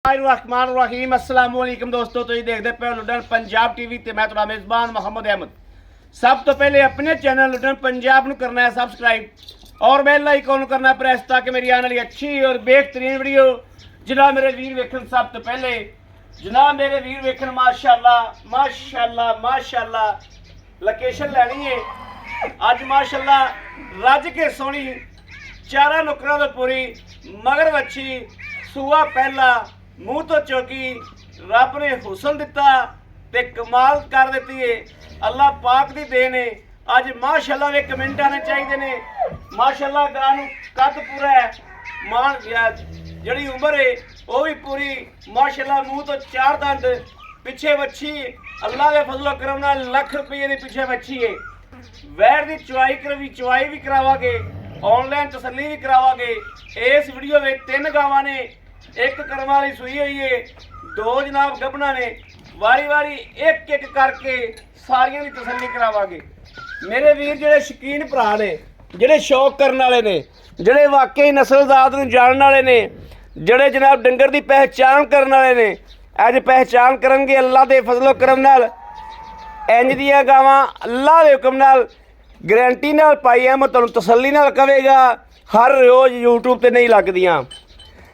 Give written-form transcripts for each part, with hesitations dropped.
रहमान रहीम अस्सलाम वालेकुम दोस्तों, ਤੁਸੀਂ ਦੇਖਦੇ ਪਏ ਲੁੱਡਨ ਪੰਜਾਬ ਟੀਵੀ ਤੇ ਮੈਂ ਤੁਹਾਡਾ ਮੇਜ਼ਬਾਨ ਮੁਹੰਮਦ ਅਹਿਮਦ। ਸਭ ਤੋਂ ਪਹਿਲੇ ਆਪਣੇ ਚੈਨਲ ਲੁੱਡਨ ਪੰਜਾਬ ਨੂੰ ਕਰਨਾ ਹੈ सब्सक्राइब और बेल आइकन ਨੂੰ करना प्रेस ताकि मेरी आने वाली अच्छी और बेहतरीन वीडियो जनाब मेरे वीर वेखन। सब तो पहले जनाब मेरे वीर वेखन माशाअल्लाह माशाअल्लाह माशाअल्लाह लोकेशन लैनी है अज माशाअल्लाह रज के सोहनी चारा नुकरां तो पूरी मगर वच्छी सूआ पहला मूँह तो चौकी रब ने हुसन दिता ते कमाल कर दी है। अल्लाह पाक दी देन है। अज माशाअल्लाह वे कमेंट आने चाहिए ने। माशाअल्लाह गां नूं कद पूरा है, मान जिहड़ी उम्र है वो भी पूरी माशाअल्लाह, मूँह तो चार दंद पिछे वच्छी अल्लाह के फजलो करम नाल लख रुपये की पिछे वच्छी है। वैर की चुवाई भी करावांगे, ऑनलाइन तसल्ली भी करावांगे। इस वीडियो में 3 गावां ने, एक करम वाली सूई हुई है, 2 जनाब गबना ने। वारी वारी एक एक करके सारियां की तसल्ली करावांगे। मेरे वीर जिहड़े शकीन भरा ने, जिहड़े शौक करने वाले ने, जिहड़े वाकई नस्लजात नूं जानने वाले ने, जिहड़े जनाब डंगर की पहचान करने वाले ने, अज पहचान करनगे अल्लाह के फजलो करम नाल। इंज दियां गावां अल्लाह के हुक्म नाल गारंटी नाल पाई है। मैं तुहानूं तसल्ली नाल कहेगा, हर रोज़ यूट्यूब ते नहीं लगदियां,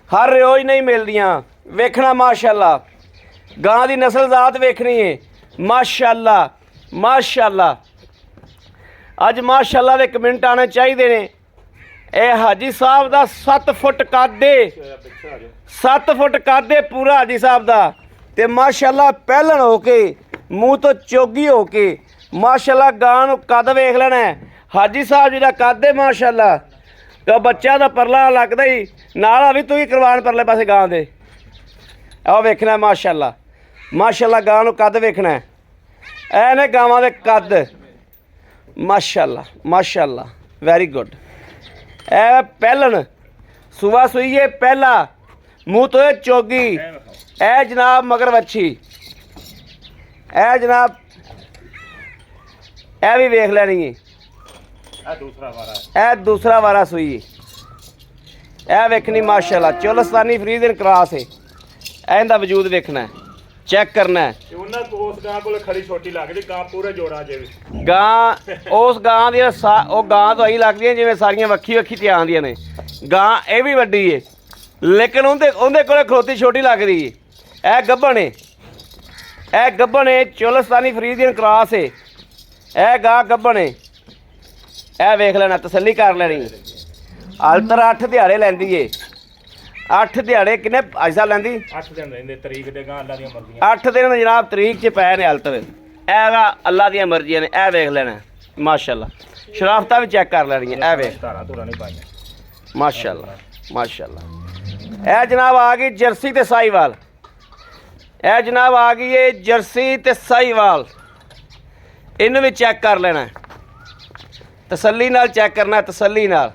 हर रोज़ नहीं मिलदियां। वेखना माशाअल्लाह गां दी नस्लजात वेखनी है माशाअल्लाह माशाअल्लाह। अज माशाअल्लाह दे कमेंट आने चाहिए ने। ए हाजी साहब दा 7 फुट कादे, 7 फुट कादे पूरा हाजी साहब दा ते माशाअल्लाह पहलन हो के मूँह तो चोगी हो के माशाअल्लाह गां नूं कद वेख लेना है। हाजी साहब जी दा कद है माशाअल्लाह, तो बच्चा दा परला लगदा ही नाल भी तू ही करवान परले पासे गां दे। आ वेखना माशाअल्लाह माशाअल्लाह गां नूं कद वेखना है। ऐ ने गावां दे कद माशाअल्लाह माशाअल्लाह वेरी गुड। ए पहलन सुबह सुई है पहला, मूँह तो चोगी। ए जनाब मगर वच्छी, ए जनाब ए भी वेख लैनी है। ए दूसरा वारा सुई ए वेखनी माशाअल्लाह। चोलस्तानी फ्रीजन क्रॉस है। इनका वजूद वेखना है, चेक करना है। गां उस गां दी गां तो आई लगदी जिवें सारियां वक्खी वक्खी ते आंदियां ने। गां ये भी वड्डी है लेकिन उहदे कोल खलोती छोटी लग रही है। ए गब्बन है, ए गब्बन है, चोलस्तानी फ्रीजियन क्रॉस है। ए गां गब्बन है। ए वेख लेना, तसल्ली कर लेनी। अलतर 8 दिहाड़े लैंदी है। 8 दिहाड़े किन्ने ऐसा लैंदी? 8 दिन रहिंदे तरीक ते गां अल्लाह दी मर्जी। 8 दिन जनाब तरीक च पै ने अलतर। ऐ अल्लाह दी मर्जी ने। ए वेख लेना माशाअल्लाह। शराफतां भी चेक कर लैनी है। ए वेख माशाअल्लाह माशाअल्लाह। ए जनाब आ गई जर्सी ते साहीवाल। ए जनाब आ गई है जर्सी ते साहीवाल। इन्हूं भी चेक कर लेना, तसल्ली नाल चेक करना, तसल्ली नाल।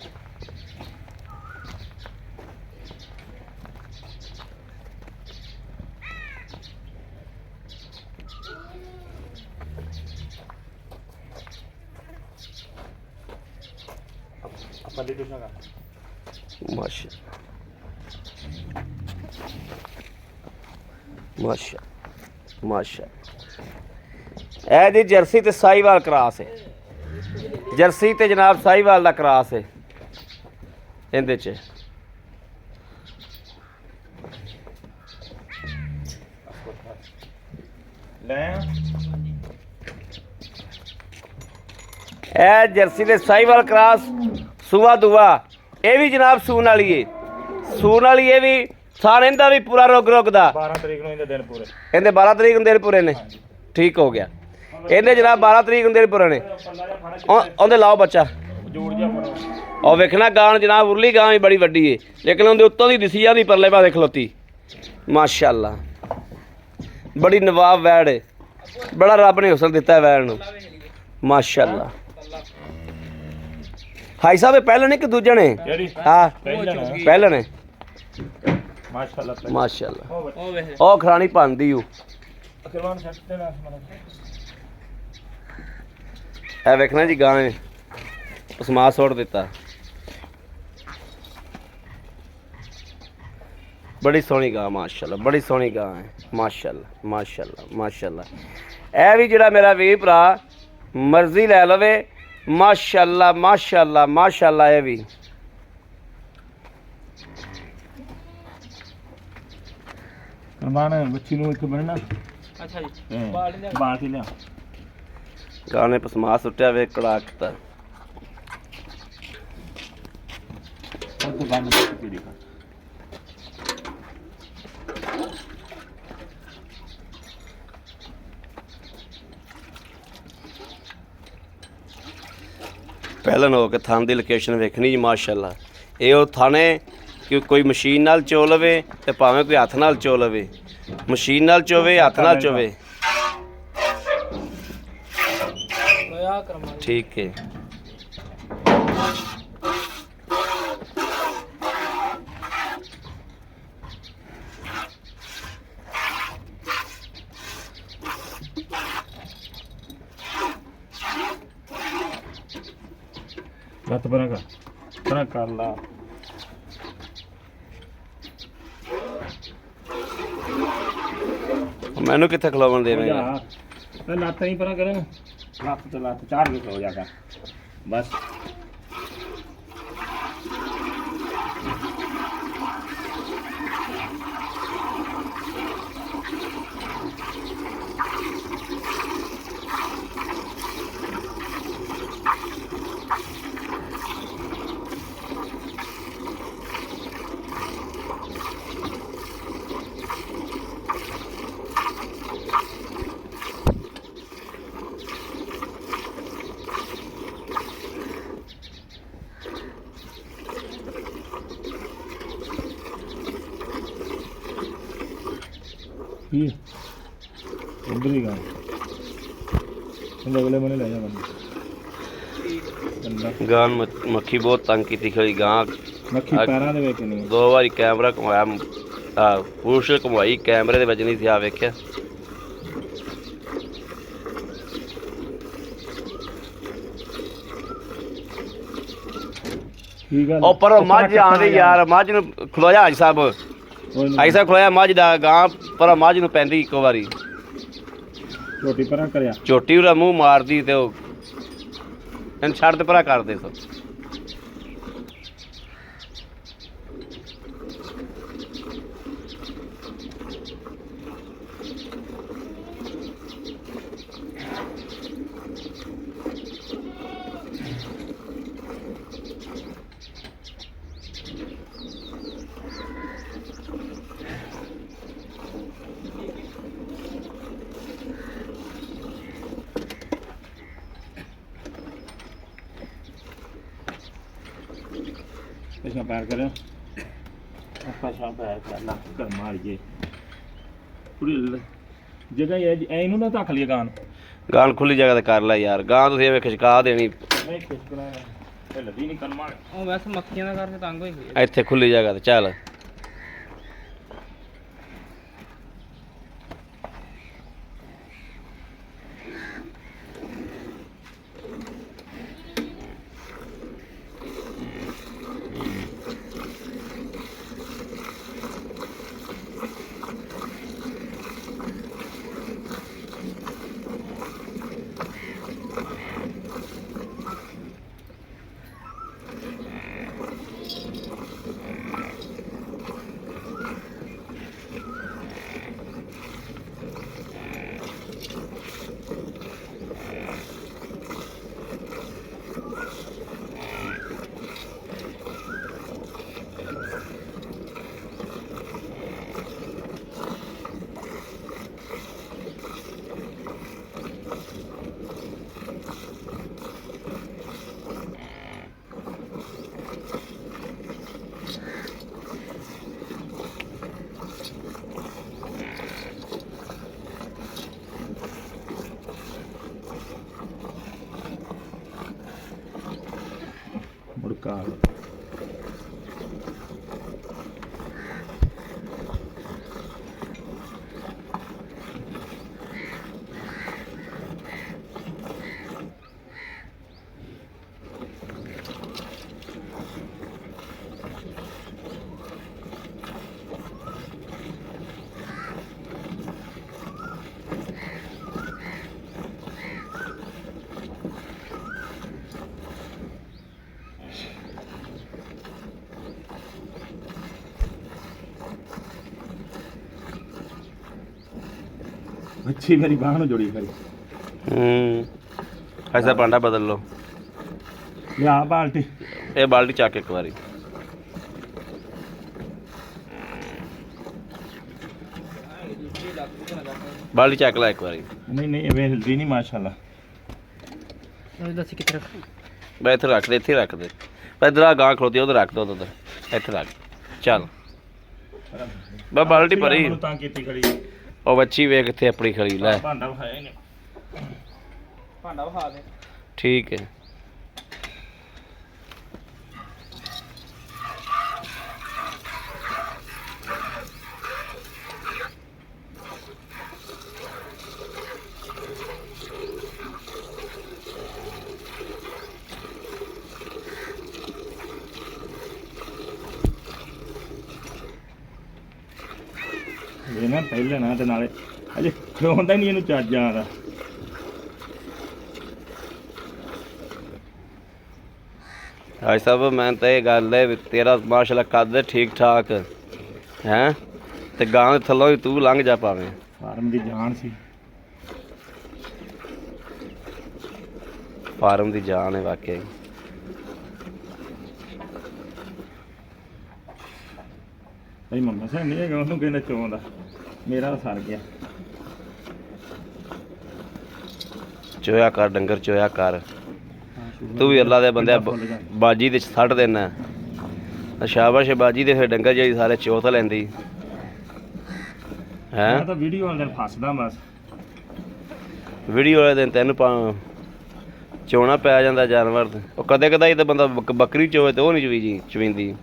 माशा माशा ए दी जर्सी ते साहीवाल क्रॉस है। जर्सी ते जनाब साहीवाल दा क्रॉस है। इहदे च ए जर्सी ते साहीवाल क्रॉस सूआ दूआ। ये भी जनाब सून वाली है, सून वाली ये भी सारे इनका भी पूरा रुक रुकदा। 12 तरीक नूं दिन पूरे, इहदे 12 तरीक नूं दिन पूरे ने। ठीक हो गया। इहदे जनाब 12 तरीक नूं दिन पूरे ने। उहदे लाओ बच्चा और वेखना गां जनाब उरली गां भी बड़ी वड्डी है लेकिन उहदे उत्तों दी दिसी जांदी परले पासे खलोती माशाअल्लाह। बड़ी नवाब वैड़ है, बड़ा रब ने हुसन दिता है वैड़ नूं माशाअल्लाह। हाई साहब पहले ने कि दूजे ने? हाँ पहले ने माशाअल्लाह। ओ खरानी पांदी हूँ। ए वेखना जी गां उसमा सुट दिता। बड़ी सोहनी गां माशाल्लाह, बड़ी सोहनी गां है माशाल्लाह माशाल्लाह माशाल्लाह। ਇਹ ਵੀ ਜਿਹੜਾ ਮੇਰਾ ਵੀਰ ਭਰਾ ਮਰਜ਼ੀ ਲੈ ਲਵੇ माशाल्लाह माशाल्लाह माशाल्लाह। ਇਹ ਵੀ करवाना बच्ची ਨੂੰ ਇੱਕ ਬਣਨਾ। ਅੱਛਾ ਜੀ ਬਾਲਟੀ ਲਿਆ ਗਾਣੇ ਪਸਮਾ ਸੁੱਟਿਆ ਵੇ ਕੜਾਕਤਾ। ਉਹ ਤੋਂ ਬੰਨ ਕੇ ਦੇਖਾ ਪਹਿਲਾਂ ਹੋ ਕੇ ਥਾਂ ਦੀ ਲੋਕੇਸ਼ਨ ਵੇਖਣੀ ਜੀ ਮਾਸ਼ਾਅੱਲਾ। ਇਹ ਉਹ ਥਾਣੇ ਕਿ ਕੋਈ ਮਸ਼ੀਨ ਨਾਲ ਚੋ ਲਵੇ ਤੇ ਭਾਵੇਂ ਕੋਈ ਹੱਥ ਨਾਲ ਚੋ ਲਵੇ, ਮਸ਼ੀਨ ਨਾਲ ਚੋਵੇ ਹੱਥ ਨਾਲ ਚੋਵੇ ਲੋਇਆ ਕਰਮਾ ਠੀਕ ਹੈ। ਲੱਤ ਪਰਾਂ ਕਰ ਲਾ। ਮੈਨੂੰ ਕਿੱਥੇ ਖਲੋਵਣ ਦੇਵੇਂਗਾ? ਤੇ ਲੱਤ ਹੀ ਪਰਾਂ ਕਰ, ਲੱਤ ਤੇ ਲੱਤ ਚਾੜ ਕੇ ਖਲੋ ਜਾਗਾ ਬਸ। ये उधर ही गाँव अगले महीने ले जा ਗਾਂ ਮੱਖੀ ਬਹੁਤ ਤੰਗ ਕੀਤੀ ਖੜੀ ਗਾਂ। ਮੱਖੀ ਪੈਰਾਂ ਦੇ ਵਿੱਚ ਨਹੀਂ। 2 ਵਾਰੀ ਕੈਮਰਾ ਘੁਮਾਇਆ, ਪੂਛ ਘੁਮਾਈ, ਕੈਮਰੇ ਦੇ ਵਿੱਚ ਨਹੀਂ ਸੀ ਆ ਵੇਖਿਆ। ਠੀਕ ਆ ਉਹ ਪਰ ਮੱਝ ਆਂਦੀ ਯਾਰ, ਮੱਝ ਨੂੰ ਖਲੋਇਆ ਹਾਜੀ ਸਾਹਿਬ, ਹਾਜੀ ਸਾਹਿਬ ਖਲੋਇਆ ਮੱਝ ਦਾ ਗਾਂ ਪਰ ਮੱਝ ਨੂੰ ਪੈਂਦੀ ਇੱਕੋ ਵਾਰੀ ਝੋਟੀ ਪਰਾਂ ਕਰਿਆ, ਝੋਟੀ ਉਹਦਾ ਮੂੰਹ ਮਾਰਦੀ ਤੇ ਉਹ ਇਹਨੂੰ ਛੱਡ ਤੇ ਪਰਾਂ ਕਰਦੇ ਸੋ। ਪਿਛਾ ਪੈਰ ਕਰ, ਆਪਾਂ ਸ਼ਾਂ ਪੈਰ ਕਰ ਲਾ ਕਰ ਮਾਰੀਏ ਪੂਰੀ ਜਗ੍ਹਾ ਇਹਨੂੰ ਨਾ ਧੱਕ ਲਈ ਗਾਂ। ਗਾਂ ਖੁੱਲੀ ਜਗ੍ਹਾ ਤੇ ਕਰ ਲੈ ਯਾਰ, ਗਾਂ ਤੁਸੀਂ ਐਵੇਂ ਖਿਚਕਾ ਦੇਣੀ। ਨਹੀਂ ਖਿਸਕਣਾ ਇਹ ਲੱਦੀ ਨਹੀਂ ਕਰਮਾ। ਉਹ ਵੈਸੇ ਮੱਖੀਆਂ ਦਾ ਕਰਕੇ ਤੰਗ ਹੋਈ ਹੋਈ ਇੱਥੇ ਖੁੱਲੀ ਜਗ੍ਹਾ ਤੇ ਚੱਲ। ਬੱਚੀ ਮੇਰੀ ਬਾਹ ਨੂੰ ਜੁੜੀ ਖੜੀ। ਐਸਾ ਭਾਂਡਾ ਬਦਲ ਲਓ। ਲਿਆ ਬਾਲਟੀ। ਇਹ ਬਾਲਟੀ ਚੱਕ ਇੱਕ ਵਾਰੀ। ਬਾਲਟੀ ਚੱਕ ਲੈ ਇੱਕ ਵਾਰੀ। ਨਹੀਂ ਨਹੀਂ ਇਹ ਹਿਲਦੀ ਨਹੀਂ ਮਾਸ਼ਾਅੱਲਾ। ਇਹ ਦੱਸ ਕਿੱਥੇ ਰੱਖ। ਬਈ ਇੱਥੇ ਰੱਖ ਦੇ, ਇੱਥੇ ਰੱਖ ਦੇ। ਇਧਰ ਆ ਗਾਂ ਖਲੋਤੀ ਉਧਰ ਰੱਖ ਦੋ, ਉਧਰ ਇੱਥੇ ਰੱਖ। ਚੱਲ ਬਸ ਬਾਲਟੀ ਭਰੀ। ਮੈਨੂੰ ਤਾਂ ਕੀਤੀ ਖੜੀ। ਉਹ ਬੱਚੀ ਵੇਖ ਕਿੱਥੇ ਆਪਣੀ ਖੜੀ ਲੈ। ਭਾਂਡਾ ਵਿਖਾਇਆ ਹੀ ਨਹੀਂ। ਭਾਂਡਾ ਵਿਖਾ ਦੇ। ਠੀਕ ਹੈ। ਇਹ ਨਾ ਪਹਿਲੇ ਨਾ ਤੇ ਨਾਲੇ ਅਜੇ ਖਲੋਂਦਾ ਨਹੀਂ ਇਹਨੂੰ ਚੱਜ ਆਦਾ। ਹਾਈ ਸਾਹਿਬ ਮੈਂ ਤਾਂ ਇਹ ਗੱਲ ਹੈ ਵੀ ਤੇਰਾ ਮਾਸ਼ਾਅੱਲਾ ਕੱਦ ਠੀਕ ਠਾਕ ਹੈ ਤੇ ਗਾਂ ਦੇ ਥੱਲੋਂ ਹੀ ਤੂੰ ਲੰਘ ਜਾ ਪਾਵੇਂ। ਫਾਰਮ ਦੀ ਜਾਨ ਸੀ। ਫਾਰਮ ਦੀ ਜਾਨ ਹੈ ਵਾਕਿਆ। ਭਾਈ ਮੰਮਾ ਸਾਹਿਬ ਨਹੀਂ ਹੈਗਾ ਉਹਨੂੰ ਕਹਿੰਦਾ ਚੋਂਦਾ। ਮੇਰਾ ਤਾਂ ਸਰ ਗਿਆ। ਚੋਇਆ ਕਰ ਡੰਗਰ, ਚੋਇਆ ਕਰ। ਤੂੰ ਵੀ ਅੱਲਾ ਦੇ ਬੰਦੇ ਬਾਜੀ ਦੇ ਛੱਡ ਦੇਣਾ। ਸ਼ਾਬਾਸ਼ ਬਾਜੀ ਦੇ ਫਿਰ ਡੰਗਰ ਜਿਹੜੀ ਸਾਰੇ ਚੋਤ ਲੈਂਦੀ ਹੈ। ਮੈਂ ਤਾਂ ਵੀਡੀਓ ਵਾਲੇ ਦਿਨ ਫਸਦਾ ਬਸ। ਵੀਡੀਓ ਵਾਲੇ ਦਿਨ ਤੈਨੂੰ ਚੋਣਾ ਪੈ ਜਾਂਦਾ ਜਾਨਵਰ ਤੇ। ਉਹ ਕਦੇ ਕਦਾਈ ਤਾਂ ਬੰਦਾ ਬੱਕਰੀ ਚੋਵੇ ਤੇ ਉਹ ਨਹੀਂ ਚਵੀਂਦੀ।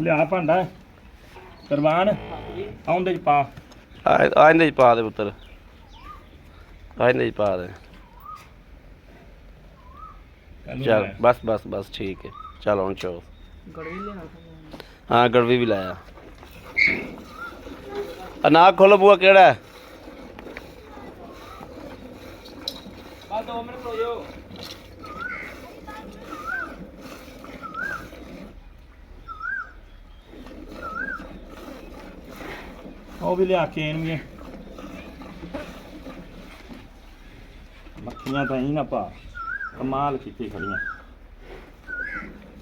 ਲਿਆ ਭਾਂਡਾ ਕੁਰਬਾਨ ਆਉਂਦੇ ਚ ਪਾ। ਆ ਇਹਦੇ ਚ ਪਾ ਦੇ ਪੁੱਤਰ, ਆ ਇਹਦੇ ਚ ਪਾ ਦੇ। ਚੱਲ ਬਸ ਬਸ ਬਸ ਠੀਕ ਹੈ। ਚੱਲ ਹੁਣ ਚੋ। ਗੜਵੀ ਲੈਣਾ। ਹਾਂ ਗੜਵੀ ਵੀ ਲਾਇਆ। ਨਾ ਖੋਲੋ ਬੂਆ ਕਿਹੜਾ ਹੈ? ਬਸ 2 ਮਿੰਟ ਹੋ ਜਾਓ। ਉਹ ਵੀ ਲਿਆ ਕੇ ਇਹਨੂੰ ਵੀ। ਮੱਖੀਆਂ ਤਾਂ ਹੀ ਨਾ ਪਾ, ਕਮਾਲ ਕੀਤੀ ਖੜੀਆਂ।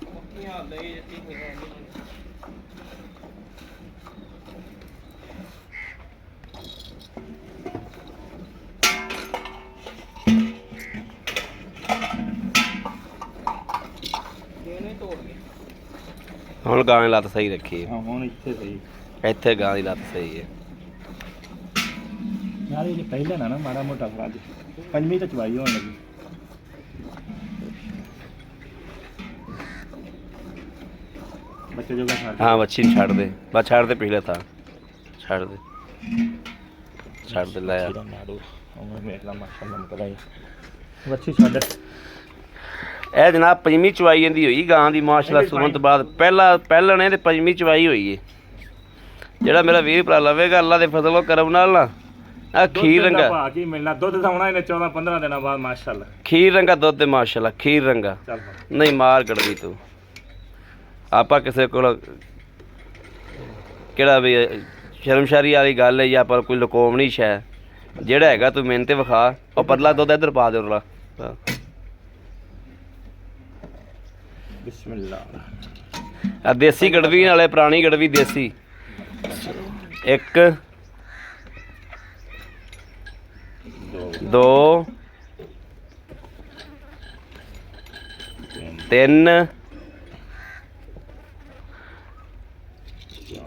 ਮੱਖੀਆਂ ਲਈ ਜਿੱਤੀ ਹੋਈਆਂ ਨਹੀਂ। ਇਹਨੇ ਤੋੜ ਗਏ। ਹੁਣ ਗਾਂ ਦੀ ਲੱਤ ਸਹੀ ਰੱਖੀ। ਹਾਂ ਹੁਣ ਇੱਥੇ ਸਹੀ। ਇੱਥੇ ਗਾਂ ਦੀ ਲੱਤ ਸਹੀ ਹੈ। ਨਾਲੇ ਇਹ ਪਹਿਲਾਂ ਨਾ ਮਾੜਾ ਮੋਟਾ ਫਰਜ ਪੰਜਵੀਂ ਤਾਂ ਚਵਾਈ ਹੋਣ ਲੱਗੀ। ਬੱਚੇ ਜੋਗਾ ਛੱਡ। ਹਾਂ ਬੱਚੀ ਨੂੰ ਛੱਡ ਦੇ, ਬਸ ਛੱਡ ਦੇ ਪਿਛਲੇ ਤਾਂ ਛੱਡ ਦੇ, ਛੱਡ ਦੇ ਲੈ ਆ। ਮਾਰੋ ਉਹ ਮੇਰਾ ਮਾਸ਼ਾਅੱਲਾ ਮਕਦਾ ਹੈ। ਬੱਚੀ ਛੱਡ। ਇਹ ਜਨਾਬ ਪੰਜਵੀਂ ਚਵਾਈ ਇਹਦੀ ਹੋਈ ਗਾਂ ਦੀ ਮਾਸ਼ਾਅੱਲਾ ਸੂਣ ਤੋਂ ਬਾਅਦ। ਪਹਿਲਾਂ ਨੇ ਤੇ ਪੰਜਵੀਂ ਚਵਾਈ ਹੋਈ ਹੈ। ਜਿਹੜਾ ਮੇਰਾ ਵੀਰ ਭਰਾ ਲਵੇਗਾ ਅੱਲਾ ਦੇ ਫਜ਼ਲੋ ਕਰਮ ਨਾਲ ਨਾ ਆ ਖੀਰ ਰੰਗਾ ਭਾ ਕੀ ਮਿਲਣਾ। ਦੁੱਧ ਤਾਂ ਆਉਣਾ ਇਹਨੇ 14-15 ਦਿਨਾਂ ਬਾਅਦ ਮਾਸ਼ਾਅੱਲਾ। ਖੀਰ ਰੰਗਾ ਦੁੱਧ ਤੇ ਮਾਸ਼ਾਅੱਲਾ ਖੀਰ ਰੰਗਾ। ਚੱਲ ਨਹੀਂ ਮਾਰ ਕੱਢਦੀ ਤੂੰ। ਆਪਾਂ ਕਿਸੇ ਕੋਲ ਕਿਹੜਾ ਵੀ ਸ਼ਰਮਸ਼ਾਰੀ ਵਾਲੀ ਗੱਲ ਹੈ ਜਾਂ ਪਰ ਕੋਈ ਲੁਕੋਵਣੀ ਸ਼ੈ। ਜਿਹੜਾ ਹੈਗਾ ਤੂੰ ਮਿਹਨਤ ਤੇ ਵਿਖਾ। ਉਹ ਪਤਲਾ ਦੁੱਧ ਇੱਧਰ ਪਾ ਦੇ ਉਰਲਾ। ਬਿਸਮਿਲ੍ਲਾ। ਆ ਦੇਸੀ ਗੜਵੀ ਨਾਲੇ ਪੁਰਾਣੀ ਗੜਵੀ ਦੇਸੀ। 1 2 3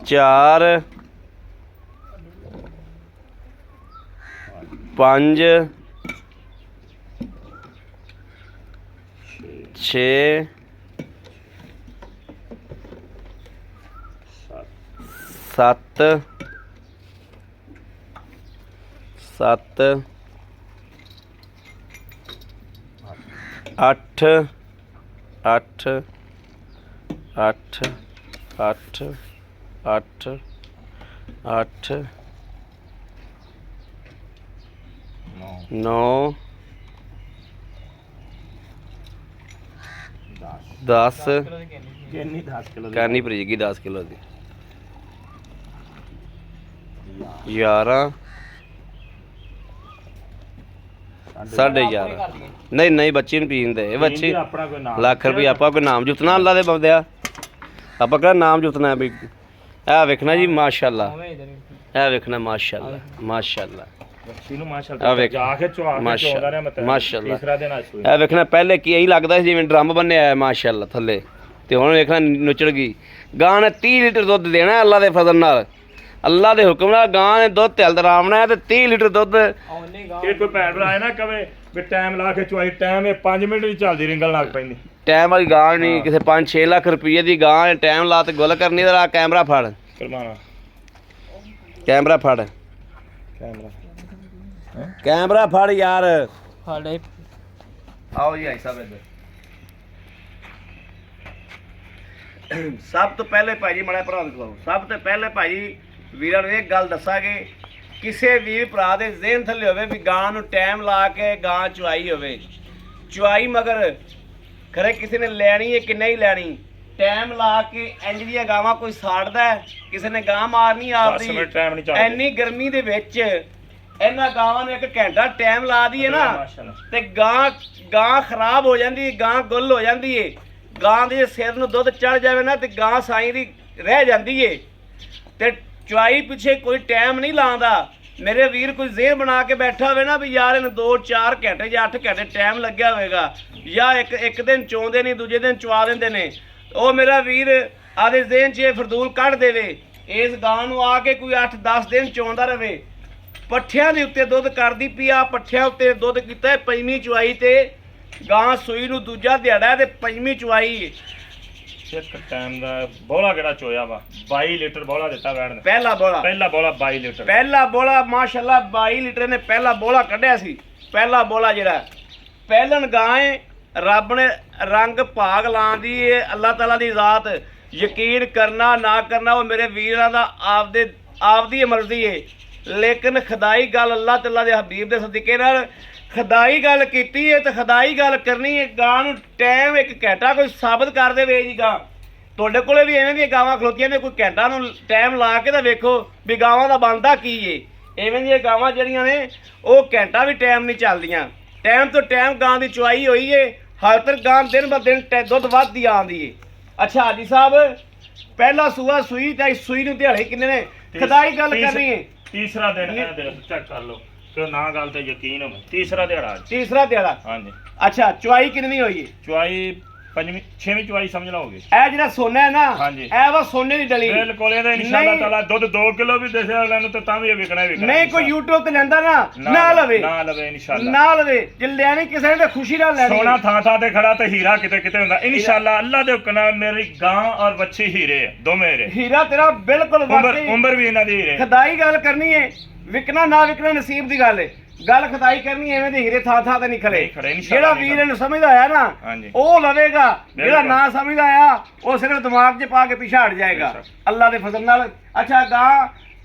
4 5 6 7 7 8 8 8 8 8 8 9 10 10 ਕਿਲੋ ਦੀ ਕਹਿੰਦੀ ਕਿੰਨੀ 10 ਕਿਲੋ ਦੀ ਕਰਨੀ ਪਰੇਗੀ 10 ਕਿਲੋ ਦੀ 11 ਸਾਢੇ 11 ਨਹੀਂ ਨਹੀਂ ਬੱਚੀ ਨੂੰ ਪੀਣ ਦੇ ਬੱਚੀ ਆਪਣਾ ਕੋਈ ਨਾਮ ਲੱਖ ਰੁਪਏ ਆਪਾਂ ਕੋਈ ਨਾਮ ਜੁਤਨਾ ਅੱਲਾ ਦੇ ਬੰਦਿਆ ਆਪਾਂ ਕਿਹੜਾ ਨਾਮ ਜੁਤਨਾ ਵੀ ਇਹ ਵੇਖਣਾ ਜੀ ਮਾਸ਼ਾਅੱਲਾ ਉਵੇਂ ਇਧਰ ਇਹ ਵੇਖਣਾ ਮਾਸ਼ਾਅੱਲਾ ਮਾਸ਼ਾਅੱਲਾ ਬੱਚੀ ਨੂੰ ਆ ਮਾਸ਼ਾਅੱਲਾ ਵੇਖ। ਜਾ ਕੇ ਚਵਾ ਕੇ ਮਾਸ਼ਾ- ਚੋਦਾ ਰਿਹਾ ਮਤਲਬ ਮਾਸ਼ਾਅੱਲਾ। ਤੀਸਰਾ ਦਿਨ ਅੱਜ ਸੂਈ ਇਹ ਵੇਖਣਾ ਪਹਿਲੇ ਕੀ ਇਹੀ ਲੱਗਦਾ ਸੀ ਜਿਵੇਂ ਡਰਮ ਬੰਨਿਆ ਹੈ ਮਾਸ਼ਾਅੱਲਾ ਥੱਲੇ ਤੇ ਹੁਣ ਵੇਖਣਾ ਨੁਚੜ ਗਈ ਗਾਂ ਨੇ 30 ਲੀਟਰ ਦੁੱਧ ਦੇਣਾ ਅੱਲਾ ਦੇ ਫਜ਼ਲ ਨਾਲ ਅੱਲਾ ਦੇ ਹੁਕਮ ਨਾਲ ਗਾਂ ਨੇ ਦੁੱਧ ਤੇ ਹਲਦਰਾਮਣਾ ਹੈ ਤੇ 30 ਲੀਟਰ ਦੁੱਧ ਆਉਨੇ ਗਾ ਇਹ ਕੋਈ ਭੈਣ ਭਰਾ ਆਏ ਨਾ ਕਵੇ ਵੀ ਟਾਈਮ ਲਾ ਕੇ ਚਵਾਈ ਟਾਈਮ ਇਹ 5 ਮਿੰਟ ਵਿੱਚ ਚੱਲਦੀ ਰਿੰਗਲ ਲੱਗ ਪੈਂਦੀ ਟਾਈਮ ਵਾਲੀ ਗਾਂ ਨਹੀਂ ਕਿਸੇ 5-6 ਲੱਖ ਰੁਪਏ ਦੀ ਗਾਂ ਹੈ ਟਾਈਮ ਲਾ ਤੇ ਗੁੱਲ ਕਰਨੀ ਤੇ ਕੈਮਰਾ ਫੜ ਕਰਮਾਣਾ ਕੈਮਰਾ ਫੜ ਕੈਮਰਾ ਕੈਮਰਾ ਫੜ ਯਾਰ ਸਾਡੇ ਆਓ ਜੀ ਭਾਈ ਸਾਹਿਬ ਇੱਧਰ ਸਭ ਤੋਂ ਪਹਿਲੇ ਭਾਜੀ ਮੜਾ ਭਰਾ ਨੂੰ ਕਹੋ ਸਭ ਤੋਂ ਪਹਿਲੇ ਭਾਜੀ ਵੀਰਾਂ ਨੂੰ ਇਹ ਗੱਲ ਦੱਸਾਂਗੇ ਕਿਸੇ ਵੀਰ ਭਰਾ ਦੇ ਜ਼ਿਹਨ ਥੱਲੇ ਹੋਵੇ ਵੀ ਗਾਂ ਨੂੰ ਟਾਈਮ ਲਾ ਕੇ ਗਾਂ ਚੁਆਈ ਹੋਵੇ ਚੁਆਈ ਮਗਰ ਖਰੇ ਕਿਸੇ ਨੇ ਲੈਣੀ ਹੈ ਕਿ ਨਹੀਂ ਲੈਣੀ ਟਾਈਮ ਲਾ ਕੇ ਇੰਜ ਦੀਆਂ ਗਾਵਾਂ ਕੋਈ ਸਾੜਦਾ ਹੈ, ਕਿਸੇ ਨੇ ਗਾਂ ਮਾਰਨੀ 10 ਆਪਦੀ ਮਿੰਟ ਟਾਈਮ ਨਹੀਂ ਚੱਲਦਾ ਇੰਨੀ ਗਰਮੀ ਦੇ ਵਿੱਚ ਇਹਨਾਂ ਗਾਵਾਂ ਨੂੰ 1 ਘੰਟਾ ਟਾਈਮ ਲਾ ਦਈਏ ਨਾ ਮਾਸ਼ਾਅੱਲਾ ਤੇ ਗਾਂ ਖਰਾਬ ਹੋ ਜਾਂਦੀ ਹੈ ਗਾਂ ਗੁੱਲ ਹੋ ਜਾਂਦੀ ਏ ਗਾਂ ਦੇ ਸਿਰ ਨੂੰ ਦੁੱਧ ਚੜ ਜਾਵੇ ਨਾ ਤੇ ਗਾਂ ਸਾਈਂ ਦੀ ਰਹਿ ਜਾਂਦੀ ਏ ਤੇ ਚੁਆਈ ਪਿੱਛੇ ਕੋਈ ਟਾਈਮ ਨਹੀਂ ਲਾਉਂਦਾ ਮੇਰੇ ਵੀਰ ਕੋਈ ਜ਼ੇਰ ਬਣਾ ਕੇ ਬੈਠਾ ਹੋਵੇ ਨਾ ਵੀ ਯਾਰ ਇਹਨੂੰ 2-4 ਘੰਟੇ ਜਾਂ 8 ਘੰਟੇ ਟਾਈਮ ਲੱਗਿਆ ਹੋਵੇਗਾ ਜਾਂ ਇੱਕ ਦਿਨ ਚੋਂਦੇ ਨਹੀਂ ਦੂਜੇ ਦਿਨ ਚਵਾ ਦਿੰਦੇ ਨੇ ਉਹ ਮੇਰਾ ਵੀਰ ਆਦੇ ਜ਼ੇਨ 'ਚ ਇਹ ਫਰਦੂਲ ਕੱਢ ਦੇਵੇ ਇਸ ਗਾਂ ਨੂੰ ਆ ਕੇ ਕੋਈ 8-10 ਦਿਨ ਚੋਂਦਾ ਰਵੇ ਪੱਠਿਆਂ ਦੇ ਉੱਤੇ ਦੁੱਧ ਕਰਦੀ ਪਈ ਆ ਪੱਠਿਆਂ ਉੱਤੇ ਦੁੱਧ ਕੀਤਾ 5ਵੀਂ ਚੁਆਈ ਤੇ ਗਾਂ ਸੂਈ ਨੂੰ ਦੂਜਾ ਦਿਹਾੜਾ ਤੇ 5ਵੀਂ ਚੁਆਈ ਇੱਕ ਟਾਈਮ ਦਾ ਬੋਲਾ ਕਿਹੜਾ ਚੋਇਆ ਵਾ 22 ਲੀਟਰ ਬੋਲਾ ਦਿੱਤਾ ਵੈਣ ਨੇ ਪਹਿਲਾ ਬੋਲਾ ਪਹਿਲਾ ਬੋਲਾ 22 ਲੀਟਰ ਪਹਿਲਾ ਬੋਲਾ ਮਾਸ਼ਾਅੱਲਾ 22 ਲੀਟਰ ਨੇ ਪਹਿਲਾ ਬੋਲਾ ਕੱਢਿਆ ਸੀ ਪਹਿਲਾ ਬੋਲਾ ਜਿਹੜਾ ਪਹਿਲਣ ਗਾਂ ਏ ਰੱਬ ਨੇ ਰੰਗ ਭਾਗ ਲਾਉਂਦੀ ਏ ਅੱਲਾਹ ਤਾਲਾ ਦੀ ਜ਼ਾਤ ਯਕੀਨ ਕਰਨਾ ਨਾ ਕਰਨਾ ਉਹ ਮੇਰੇ ਵੀਰਾਂ ਦਾ ਆਪਦੀ ਮਰਜ਼ੀ ਏ ਲੇਕਿਨ ਖੁਦਾਈ ਗੱਲ ਅੱਲਾਹ ਤਾਲਾ ਦੇ ਹਬੀਬ ਦੇ ਸਦਕੇ ਨਾਲ ਖੁਦਾਈ ਗੱਲ ਕੀਤੀ ਏ ਤੇ ਖੁਦਾਈ ਗੱਲ ਕਰਨੀ ਏ ਗਾਂ ਨੂੰ ਟਾਈਮ 1 ਘੰਟਾ ਕੋਈ ਸਾਬਤ ਕਰ ਦੇਵੇ ਜੀ ਗਾਂ ਤੁਹਾਡੇ ਕੋਲੇ ਵੀ ਐਵੇਂ ਦੀਆਂ ਗਾਵਾਂ ਖਲੋਤੀਆਂ ਨੇ ਕੋਈ ਘੰਟਾ ਨੂੰ ਟਾਈਮ ਲਾ ਕੇ ਤਾਂ ਵੇਖੋ ਵੀ ਗਾਵਾਂ ਦਾ ਬਣਦਾ ਕੀ ਏ ਐਵੇਂ ਦੀਆਂ ਗਾਵਾਂ ਜਿਹੜੀਆਂ ਨੇ ਉਹ ਘੰਟਾ ਵੀ ਟਾਈਮ ਨਹੀਂ ਚੱਲਦੀਆਂ ਟਾਈਮ ਤੋਂ ਟਾਈਮ ਗਾਂ ਦੀ ਚੁਆਈ ਹੋਈ ਏ ਹਾਲ ਤੱਕ ਗਾਂ ਦਿਨ ਬ ਦਿਨ ਦੁੱਧ ਵੱਧਦੀ ਆਉਂਦੀ ਏ ਅੱਛਾ ਹਾਜੀ ਸਾਹਿਬ ਪਹਿਲਾ ਸੂਆ ਸੂਈ ਤੇ ਸੂਈ ਨੂੰ ਦਿਹਾੜੇ ਕਿੰਨੇ ਨੇ ਖੁਦਾਈ ਗੱਲ ਕਰਨੀ ਏ ਤੀਸਰਾ ਦਿਨ ਹੈ ਦੇ ਚੈੱਕ ਕਰ ਲਓ ਕਿ ਨਾ ਗੱਲ ਤੇ ਯਕੀਨ ਹੋਵੇ ਤੀਸਰਾ ਦਿਹਾੜਾ ਤੀਸਰਾ ਦਿਹਾੜਾ ਹਾਂਜੀ ਅੱਛਾ ਚੁਆਈ ਕਿੰਨੀ ਹੋਈ ਏ ਚੁਆਈ 6ਵੀਂ ਚੁਆਈ ਸਮਝ ਲਓਗੇ ਇਹ ਜਿਹੜਾ ਸੋਨਾ ਹੈ ਨਾ ਹਾਂਜੀ। ਇਹ ਵਾ ਸੋਨੇ ਦੀ ਡਲੀ ਬਿਲਕੁਲ ਇਹਦਾ ਇਨਸ਼ਾਅੱਲਾ ਨਹੀਂ। ਤਾਲਾ ਦੁੱਧ 2 ਕਿਲੋ ਵੀ ਦੇਸੇ ਅਗਲੇ ਨੂੰ ਤਾਂ ਵੀ ਇਹ ਵਿਕਣਾ ਹੀ ਵਿਕਣਾ ਨਹੀਂ ਕੋਈ YouTube ਤੇ ਲੈਂਦਾ ਨਾ ਨਾ ਲਵੇ ਨਾ ਲਵੇ ਇਨਸ਼ਾਅੱਲਾ ਨਾ ਲਵੇ ਜੇ ਲੈਣੀ ਕਿਸੇ ਨੇ ਤਾਂ ਖੁਸ਼ੀ ਨਾਲ ਲੈਣੀ ਸੋਨਾ ਥਾਂ ਥਾਂ ਤੇ ਖੜਾ ਤੇ ਹੀਰਾ ਕਿਤੇ ਕਿਤੇ ਹੁੰਦਾ ਇਨਸ਼ਾਅੱਲਾ ਅੱਲਾ ਦੇ ਹੁਕਮ ਨਾਲ ਮੇਰੀ ਗਾਂ ਔਰ ਬੱਚੀ ਹੀਰੇ ਆ ਦੋਵੇਂ ਹੀਰੇ ਹੀਰਾ ਤੇਰਾ ਬਿਲਕੁਲ ਵਾਕਈ ਉਮਰ ਵੀ ਇਹਨਾਂ ਦੀ ਹੀਰੇ ਖੁਦਾਈ ਗੱਲ ਕਰਨੀ ਹੈ ਵਿਕਣਾ ਨਾ ਵਿਕਣਾ ਨਸੀਬ ਦੀ ਗੱਲ ਹੈ ਗੱਲ ਖੁਦਾਈ ਕਰਨੀ ਐਵੇਂ ਦੇ ਹੀਰੇ ਥਾਂ ਥਾਂ ਤੇ ਨਹੀਂ ਖੜੇ ਨਹੀਂ ਖੜੇ, ਇਨਸ਼ਾਅੱਲਾ ਜਿਹੜਾ ਨਹੀਂ ਵੀਰ ਇਹਨੂੰ ਸਮਝਦਾ ਆ ਨਾ ਹਾਂਜੀ। ਉਹ ਲਵੇਗਾ ਜਿਹੜਾ ਬਿਲਕੁਲ। ਨਾ ਸਮਝਦਾ ਆ ਉਹ ਸਿਰਫ ਦਿਮਾਗ 'ਚ ਪਾ ਕੇ ਪਿੱਛੇ ਹਟ ਜਾਏਗਾ ਬੇਸ਼ੱਕ। ਅੱਲਾ ਦੇ ਫਜ਼ਲ ਨਾਲ ਅੱਛਾ ਗਾਂ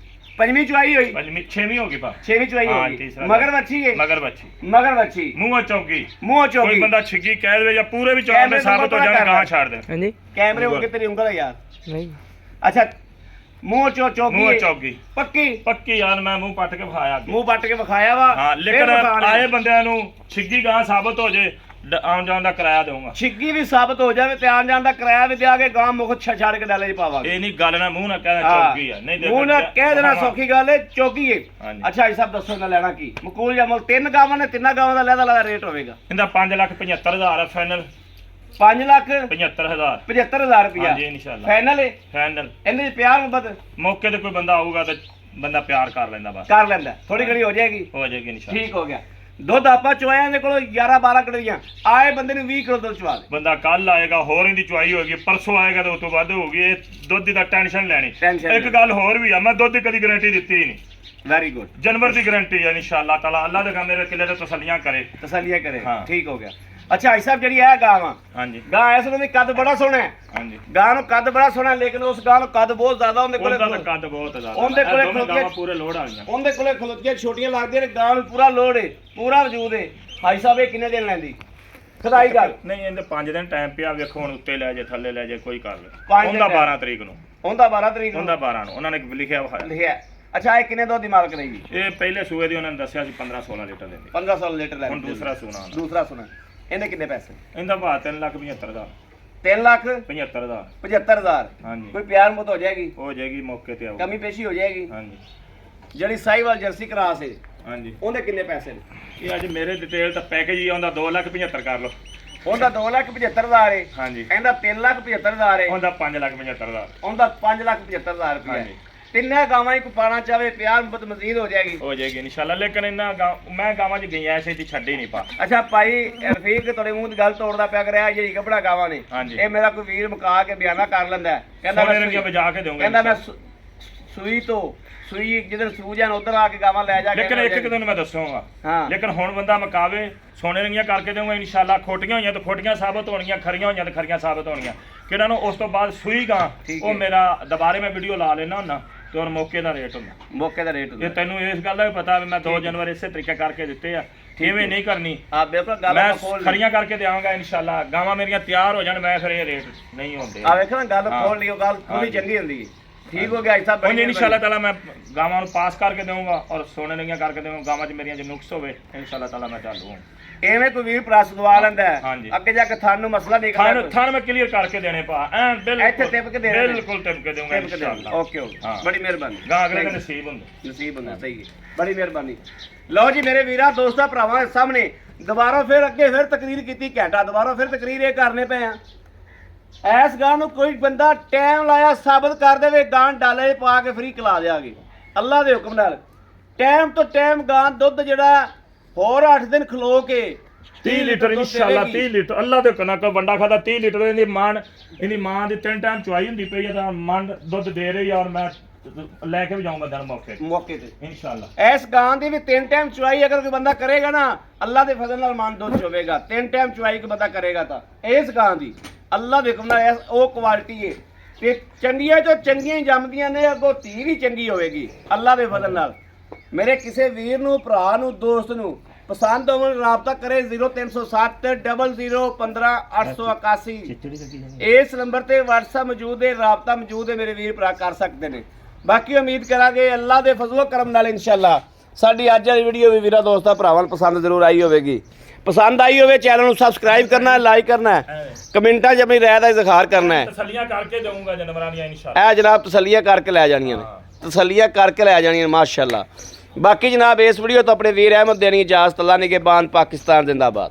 5ਵੀਂ ਚੁਆਈ ਹੋਈ 6ਵੀਂ ਹੋ ਗਈ ਪਾ 6ਵੀਂ ਚੁਆਈ ਹਾਂ, ਹੋਈ ਤੀਸਰਾ ਮਗਰ ਬੱਚੀ ਹੈ ਮਗਰ ਬੱਚੀ ਮਗਰ ਬੱਚੀ ਮੂੰਹ ਚੌਕੀ ਮੂੰਹ ਕੋਈ ਚੋਗੀ ਬੰਦਾ ਛਿੱਗੀ ਕਹਿ ਦੇਵੇ ਜਾਂ ਪੂਰੇ ਵੀ ਚੌਕ ਕੈਮਰੇ ਦੇ ਸਾਬਤ ਹੋ ਤੋਂ ਜਾਣ ਪਤਾ ਗਾਂ ਕਰ ਛੱਡ ਦੇ ਹਾਂਜੀ ਕੈਮਰੇ ਹੋ ਕੇ ਤੇਰੀ ਉਂਗਲ ਹੈ ਯਾਰ ਨਹੀਂ ਅੱਛਾ ਮੂੰਹ ਚੋਗੀ ਮੂੰਹ ਹੈ। ਚੌਕੀ ਪੱਕੀ ਪੱਕੀ ਯਾਰ ਮੈਂ ਮੂੰਹ ਪੱਟ ਕੇ ਵਿਖਾਇਆ ਅੱਗੇ। ਮੂੰਹ ਪੱਟ ਕੇ ਵਿਖਾਇਆ ਵਾ ਹਾਂ ਫਿਰ ਲੇਕਿਨ ਵਿਖਾਉਣਾ। ਆਏ ਬੰਦਿਆਂ ਨੂੰ ਛਿੱਗੀ ਗਾਂ ਸਾਬਤ ਹੋ ਜੇ ਆਉਣ ਜਾਣ ਦਾ ਕਿਰਾਇਆ ਦੇਵਾਂਗਾ ਛਿੱਗੀ ਵੀ ਸਾਬਤ ਹੋ ਜਾਵੇ ਤੇ ਆਉਣ ਜਾਣ ਦਾ ਕਿਰਾਇਆ ਵੀ ਦਿਆ ਕੇ ਗਾਂ ਮੁਖ ਛੱਡ ਕੇ ਡਾਲੇ 'ਚ ਪਾਵਾਂਗੇ ਇਹ ਨਹੀਂ ਗੱਲ ਨਾ ਮੂੰਹ ਨਾ ਕਹਿਣਾ ਹਾਂ। ਚੌਕੀ ਆ ਨਹੀਂ ਮੂੰਹ ਨਾਲ ਕਹਿ ਦੇਣਾ ਸੌਖੀ ਗੱਲ ਹੈ ਚੌਕੀ ਹੈ ਹਾਂਜੀ। ਅੱਛਾ ਇਹ ਸਭ ਦੱਸੋ ਇਹਨਾਂ ਲੈਣਾ ਕੀ ਮਕੂਲ ਜਮਲ 3 ਗਾਵਾਂ ਨੇ 3 ਗਾਵਾਂ ਦਾ ਲੈਦਾ ਰੇਟ ਹੋਵੇਗਾ ਇਹਦਾ 5,75,000 ਹੈ ਫਾਈਨਲ 5 ਲੱਖ 75,000 75,000 ਰੁਪਇਆ ਹਾਂਜੀ ਇਨਸ਼ਾਅੱਲਾ ਫਾਈਨਲ ਹੈ ਫਾਈਨਲ ਇਹਦੇ 'ਚ ਪਿਆਰ ਮੁਹੱਬਤ ਮੌਕੇ ਤੇ ਕੋਈ ਬੰਦਾ ਆਊਗਾ ਤਾਂ ਬੰਦਾ ਪਿਆਰ ਕਰ ਲੈਂਦਾ ਬਸ ਕਰ ਲੈਂਦਾ ਥੋੜੀ ਘੜੀ ਹੋ ਜਾਏਗੀ ਹੋ ਜਾਏਗੀ ਇਨਸ਼ਾਅੱਲਾ ਠੀਕ ਹੋ ਗਿਆ ਦੁੱਧ ਆਪਾਂ ਚੁਆਇਆ ਦੇ ਕੋਲ 11-12 ਕਿਲੋਆਂ ਆਏ ਬੰਦੇ ਨੂੰ 20 ਕਿਲੋ ਦੁੱਧ ਚਵਾ ਦੇ ਬੰਦਾ ਕੱਲ ਆਏਗਾ ਹੋਰ ਇਹਦੀ ਚੁਆਈ ਹੋਏਗੀ ਪਰਸੋਂ ਆਏਗਾ ਤਾਂ ਉਸ ਤੋਂ ਵੱਧ ਹੋਊਗੀ ਇਹ ਦੁੱਧ ਦੀ ਤਾਂ ਟੈਨਸ਼ਨ ਲੈਣੀ Tension ਇੱਕ ਲੈਣੀ। ਗੱਲ ਹੋਰ ਵੀ ਆ ਮੈਂ ਦੁੱਧ ਦੀ ਕਦੀ ਗਾਰੰਟੀ ਦਿੱਤੀ ਹੀ ਨਹੀਂ ਵੈਰੀ ਗੁੱਡ ਜਾਨਵਰ ਦੀ ਗਾਰੰਟੀ ਹੈ ਇਨਸ਼ਾਅੱਲਾ ਤਾਲਾ ਅੱਲਾ ਦੇ ਮੇਰੇ ਕਿਲੇ ਤੇ ਤਸੱਲੀਆਂ ਕਰੇ ਤਸੱਲੀਆਂ ਕਰੇ ਹਾਂ। ਠੀਕ ਹੋ ਗਿਆ ਅੱਛਾ ਭਾਈ ਸਾਹਿਬ ਜਿਹੜੀ ਇਹ ਗਾਂ ਵਾ ਹਾਂਜੀ ਗਾਂ ਇਸ ਨੂੰ ਵੀ ਕੱਦ ਬੜਾ ਸੋਹਣਾ ਹੈ ਹਾਂਜੀ ਗਾਂ ਨੂੰ ਕੱਦ ਬੜਾ ਸੋਹਣਾ ਲੇਕਿਨ ਉਸ ਗਾਂ ਨੂੰ ਕੱਦ ਬਹੁਤ ਜ਼ਿਆਦਾ ਉਹਦੇ ਕੋਲੇ ਉਹਦਾ ਤਾਂ ਕੱਦ ਬਹੁਤ ਜ਼ਿਆਦਾ ਉਹਦੇ ਕੋਲੇ ਇਹ ਦੋਵੇਂ ਖਲੋਤੀਆਂ- ਗਾਵਾਂ ਪੂਰੇ ਲੋੜ ਆ ਗਈਆਂ ਉਹਦੇ ਕੋਲੇ ਖਲੋਤੀਆਂ ਛੋਟੀਆਂ ਲੱਗਦੀਆਂ ਨੇ ਗਾਂ ਨੂੰ ਪੂਰਾ ਲੋਡ ਹੈ ਪੂਰਾ ਵਜੂਦ ਹੈ ਭਾਈ ਸਾਹਿਬ ਇਹ ਕਿੰਨੇ ਦਿਨ ਲੈਂਦੀ ਖਦਾਈ ਗੱਲ ਨਹੀਂ ਇਹਦੇ 5 ਦਿਨ ਟਾਈਮ ਪਿਆ, ਵੇਖੋ ਹੁਣ ਉੱਤੇ ਲੈ ਜੇ ਥੱਲੇ ਲੈ ਜੇ ਕੋਈ ਕਰ ਲੈ। ਪੰਜ ਦਿਨ ਉਹਦਾ time। 12 ਤਰੀਕ ਨੂੰ, ਉਹਦਾ 12 ਤਰੀਕ ਨੂੰ ਉਹਦਾ 12 ਨੂੰ ਉਹਨਾਂ ਨੇ ਲਿਖਿਆ ਵਾ। ਲਿਖਿਆ। ਅੱਛਾ ਇਹ ਕਿੰਨੇ ਦੁੱਧ ਦੀ ਮਾਲਕ ਰਹੇਗੀ? ਇਹ ਪਹਿਲੇ ਸੂਏ ਦੀ ਉਹਨਾਂ ਨੇ ਦੱਸਿਆ ਸੀ 15-16 ਲੀਟਰ ਦਿੰਦੀ। 1500 ਲੀਟਰ ਲੈ ਹੁਣ ਦੂਸਰਾ ਸੂਣਾ ਆਉਂਦਾ। ਦੂਸਰਾ ਸੁਣਾ ਇਹਦੇ ਕਿੰਨੇ ਪੈਸੇ? ਇਹਦਾ ਭਾਅ 3,75,000 ਦਾ। 3,75,000 75,000 ਹਾਂਜੀ ਕੋਈ ਪਿਆਰ ਮੁੱਤ ਹੋ ਜਾਏਗੀ? ਹੋ ਜਾਏਗੀ, ਮੌਕੇ ਤੇ ਆਓ। ਕਮੀ ਪੇਸ਼ੀ ਹੋ ਜਾਏਗੀ। ਹਾਂਜੀ ਜਿਹੜੀ ਸਾਈਵਾਲ ਜਰਸੀ ਕਰਾਸ ਹੈ ਹਾਂਜੀ ਉਹਦੇ ਕਿੰਨੇ ਪੈਸੇ ਨੇ? ਇਹ ਅੱਜ ਮੇਰੇ ਡਿਟੇਲ ਤਾਂ ਪੈਕੇਜ ਹੀ ਆਉਂਦਾ 2,75,000 ਕਰ ਲਓ। ਉਹਦਾ 2,75,000 ਹੈ, ਹਾਂਜੀ ਇਹਦਾ 3,75,000 ਹੈ, ਉਹਦਾ 5,75,000 ਉਹਦਾ 5,75,000 ਰੁਪਏ। ਹਾਂਜੀ ਤਿੰਨੇ ਗਾਵਾਂ ਹੀ ਕੋ ਪਾਣਾ ਚਾਹਵੇ ਪਿਆਰ ਮੁੱਤ ਮਜ਼ੀਦ ਹੋ ਜਾਏਗੀ। ਹੋ ਜਾਏਗੀ ਇਨਸ਼ਾਅੱਲਾ। ਲੇਕਿਨ ਇਹਨਾਂ ਮੈਂ ਗਾਵਾਂ 'ਚ ਗਈਆਂ ਐਸੇ ਦੀ ਛੱਡੀ ਨਹੀਂ ਪਾ। ਅੱਛਾ ਭਾਈ ਰਫੀਕ ਤੁਹਾਡੇ ਮੂੰਹ ਦੀ ਗੱਲ ਤੋੜਦਾ ਪਿਆ ਕਰ ਰਿਹਾ ਜਿਹੜੀ ਗੱਬੜਾ ਗਾਵਾਂ ਨੇ ਹਾਂਜੀ। ਇਹ ਮੇਰਾ ਕੋਈ ਵੀਰ ਮੁਕਾ ਕੇ ਬਿਆਨਾ ਕਰ ਲੈਂਦਾ ਹੈ। ਕਹਿੰਦਾ ਸੋਨੇ ਮੈਂ ਰੰਗੀਆਂ ਵਜਾ ਕੇ ਦੇਵਾਂਗਾ ਕਹਿੰਦਾ ਮੈਂ ਸੂਈ ਤੋਂ ਸੂਈ ਜਿੱਦਣ ਸੂ ਜਾਣ ਉਧਰ ਆ ਕੇ ਗਾਵਾਂ ਲੈ ਜਾ ਕੇ ਲੇਕਿਨ ਇੱਕ ਦਿਨ ਮੈਂ ਦੱਸੂਗਾ। ਹਾਂ ਲੇਕਿਨ ਹੁਣ ਬੰਦਾ ਮਕਾਵੇ ਸੋਨੇ ਰੰਗੀਆਂ ਕਰਕੇ ਦੇਵਾਂਗਾ ਇਨਸ਼ਾਅੱਲਾ। ਖੋਟੀਆਂ ਹੋਈਆਂ ਤਾਂ ਖੋਟੀਆਂ ਸਾਬਤ ਹੋਣਗੀਆਂ, ਖਰੀਆਂ ਹੋਈਆਂ ਤਾਂ ਖਰੀਆਂ ਸਾਬਤ ਹੋਣਗੀਆਂ। ਕਿਹਨਾਂ ਨੂੰ ਉਸ ਤੋਂ ਬਾਅਦ ਸੂਈ ਗਾਂ ਠੀਕ ਉਹ ਹੈ। ਮੇਰਾ ਦੁਬਾਰੇ ਮੈਂ ਵੀਡੀਓ ਲਾ ਲੈਣਾ ਹੁੰਦਾ ਤੇ ਹੁਣ ਮੌਕੇ ਦਾ ਰੇਟ ਹੁੰਦਾ। ਮੌਕੇ ਦਾ ਰੇਟ ਇਹ ਹੁੰਦਾ। ਤੈਨੂੰ ਇਸ ਗੱਲ ਦਾ ਵੀ ਪਤਾ ਵੀ ਮੈਂ 2 ਜਨਵਰੀ ਇਸੇ ਤਰੀਕੇ ਕਰਕੇ ਦਿੱਤੇ ਆ। ਇਵੇਂ ਨਹੀਂ ਕਰਨੀ। ਆ ਬਿਲਕੁਲ ਗੱਲ ਮੈਂ ਆਪਾਂ ਖੋਲ ਲਈ। ਖਰੀਆਂ ਕਰਕੇ ਦੇਵਾਂਗਾ ਇਨਸ਼ਾਅੱਲਾ। ਗਾਵਾਂ ਮੇਰੀਆਂ ਤਿਆਰ ਹੋ ਜਾਣ ਮੈਂ ਫਿਰ ਇਹ ਰੇਟ ਨਹੀਂ ਹੁੰਦੇ। ਆ ਵੇਖੋ ਨਾ ਗੱਲ ਹਾਂ। ਖੋਲ ਲਈ, ਉਹ ਗੱਲ ਪੂਰੀ ਹਾਂਜੀ। ਚੰਗੀ ਹੁੰਦੀ ਹੈ। ਠੀਕ ਹੋ ਗਿਆ ਐਸਾ ਹੁਣ ਇਨਸ਼ਾਅੱਲਾ ਤਾਲਾ ਮੈਂ ਗਾਵਾਂ ਨੂੰ ਪਾਸ ਕਰਕੇ ਦੇਵਾਂਗਾ ਔਰ ਸੋਨੇ ਰੰਗੀਆਂ ਕਰਕੇ ਦੇਵਾਂਗਾ। ਗਾਵਾਂ 'ਚ ਮੇਰੀਆਂ ਜੇ ਨੁਕਸ ਹੋਵੇ ਇਨਸ਼ਾਅੱਲਾ ਤਾਲਾ ਮੈਂ ਚਾਲੂ ਹਾਂ। ਐਵੇਂ ਕੋਈ ਵੀਰ ਪ੍ਰੈਸ ਦਵਾ ਲੈਂਦਾ ਹੈ, ਹਾਂਜੀ। ਅੱਗੇ ਜਾ ਕੇ ਥਾਨ ਨੂੰ ਮਸਲਾ ਨਹੀਂ ਕਰਦਾ। ਥਾਨ ਮੈਂ ਕਲੀਅਰ ਕਰਕੇ ਦੇਣੇ ਪਾ ਐਨ ਬਿਲਕੁਲ ਇੱਥੇ ਟਿਪ ਕੇ ਦੇਣੇ ਨੇ। ਬਿਲਕੁਲ ਟਿਪ ਕੇ ਦੇਵਾਂਗਾ ਇਨਸ਼ਾਅੱਲਾ। ਓਕੇ ਓਕੇ ਹਾਂ। ਬੜੀ ਮਿਹਰਬਾਨੀ। ਗਾਂ ਅਗਲੇ ਦਾ ਨਸੀਬ ਹੁੰਦਾ। ਨਸੀਬ ਹੁੰਦਾ ਸਹੀ ਹੈ। ਬੜੀ ਮਿਹਰਬਾਨੀ। ਲਓ ਜੀ ਮੇਰੇ ਵੀਰਾਂ ਦੋਸਤਾਂ ਭਰਾਵਾਂ ਦੇ ਸਾਹਮਣੇ ਦੁਬਾਰਾ ਫਿਰ ਅੱਗੇ ਫਿਰ ਤਕਰੀਰ ਕੀਤੀ ਘੰਟਾ ਦੁਬਾਰਾ ਫਿਰ ਤਕਰੀਰ ਇਹ ਕਰਨੇ ਪਏ ਆ। ਐਸ ਗਾਂ ਨੂੰ ਕੋਈ ਬੰਦਾ ਟਾਈਮ ਲਾਇਆ ਸਾਬਤ ਕਰ ਦੇਵੇ ਗਾਂ ਡਾਲੇ ਪਾ ਕੇ ਫ੍ਰੀ ਖਿਲਾ ਦਿਆਂਗੇ ਅੱਲਾ ਦੇ ਹੁਕਮ ਨਾਲ। ਟਾਈਮ ਤੋਂ ਟਾਈਮ ਗਾਂ ਦੁੱਧ ਜਿਹੜਾ ਹੋਰ 8 ਦਿਨ ਖਲੋ ਕੇ 30 ਲੀਟਰ ਇਨਸ਼ਾਅੱਲਾ 30 ਲੀਟਰ ਅੱਲਾ ਦੇ ਹੁਕਮ ਨਾਲ ਕੋਈ ਬੰਦਾ ਖਾਦਾ 30 ਲੀਟਰ ਇਹਦੀ ਮਾਂ ਦੀ 3 ਟਾਈਮ ਚੁਆਈ ਹੁੰਦੀ ਪਈ ਆ ਤਾਂ ਮਨ ਦੁੱਧ ਦੇ ਰਹੀ ਆ ਔਰ ਮੈਂ ਲੈ ਕੇ ਵੀ ਜਾਊਂਗਾ ਦਿਨ ਮੌਕੇ ਤੇ ਇਨਸ਼ਾਅੱਲਾ। ਇਸ ਗਾਂ ਦੀ ਵੀ 3 ਟਾਈਮ ਚੁਆਈ ਅਗਰ ਕੋਈ ਬੰਦਾ ਕਰੇਗਾ ਨਾ ਅੱਲਾ ਦੇ ਫਜ਼ਲ ਨਾਲ ਮਨ ਦੁੱਧ ਹੋਵੇਗਾ। 3 ਟਾਈਮ ਚੁਆਈ ਕੋਈ ਬੰਦਾ ਕਰੇਗਾ ਤਾਂ ਇਸ ਗਾਂ ਦੀ ਅੱਲਾ ਦੇ ਹੁਕਮ ਨਾਲ ਉਹ ਕੁਆਲਿਟੀ ਹੈ ਤੇ ਚੰਗੀਆਂ ਚੋਂ ਚੰਗੀਆਂ ਹੀ ਜੰਮਦੀਆਂ ਨੇ। ਅੱਗੋਂ ਧੀ ਵੀ ਚੰਗੀ ਹੋਵੇਗੀ ਅੱਲਾ ਦੇ ਫਜ਼ਲ ਨਾਲ। ਮੇਰੇ ਕਿਸੇ ਵੀਰ ਨੂੰ ਭਰਾ ਨੂੰ ਦੋਸਤ ਨੂੰ ਪਸੰਦ ਹੋਵੇ ਰਾਬਤਾ ਕਰੇ 0307 00 15 881। ਇਸ ਨੰਬਰ ਤੇ WhatsApp ਮੌਜੂਦ ਹੈ, ਰਾਬਤਾ ਮੌਜੂਦ ਹੈ। ਮੇਰੇ ਵੀਰ ਭਰਾ ਕਰ ਸਕਦੇ ਨੇ। ਬਾਕੀ ਉਮੀਦ ਕਰਾਂਗੇ ਅੱਲਾ ਦੇ ਫਜ਼ਲ ਕਰਮ ਨਾਲ ਇਨਸ਼ਾਅੱਲਾ ਸਾਡੀ ਅੱਜ ਵਾਲੀ ਵੀਡੀਓ ਵੀ ਵੀਰਾਂ ਦੋਸਤਾਂ ਭਰਾਵਾਂ ਨੂੰ ਪਸੰਦ ਜ਼ਰੂਰ ਆਈ ਹੋਵੇਗੀ। ਪਸੰਦ ਆਈ ਹੋਵੇ ਚੈਨਲ ਨੂੰ ਸਬਸਕ੍ਰਾਈਬ ਕਰਨਾ ਹੈ, ਲਾਈਕ ਕਰਨਾ ਹੈ, ਕਮੈਂਟਾਂ 'ਚ ਆਪਣੀ ਰਾਏ ਦਾ ਇਜ਼ਹਾਰ ਕਰਨਾ ਹੈ। ਤਸੱਲੀਆਂ ਕਰਕੇ ਦੇਵਾਂਗਾ ਜਾਨਵਰਾਂ ਦੀਆਂ ਇਨਸ਼ਾਅੱਲਾ। ਇਹ ਜਨਾਬ ਤਸੱਲੀਆਂ ਕਰਕੇ ਲੈ ਜਾਣੀਆਂ ਨੇ, ਤਸੱਲੀਆਂ ਕਰਕੇ ਲੈ ਜਾਣੀਆਂ ਮਾਸ਼ਾਅੱਲਾ। ਬਾਕੀ ਜਨਾਬ ਇਸ ਵੀਡੀਓ ਤੋਂ ਆਪਣੇ ਵੀਰ ਅਹਿਮਦ ਦੇਣੀ ਇਜਾਜ਼ਤ। ਅੱਲਾ ਨਿਗਹਿਬਾਨ, ਪਾਕਿਸਤਾਨ ਜ਼ਿੰਦਾਬਾਦ।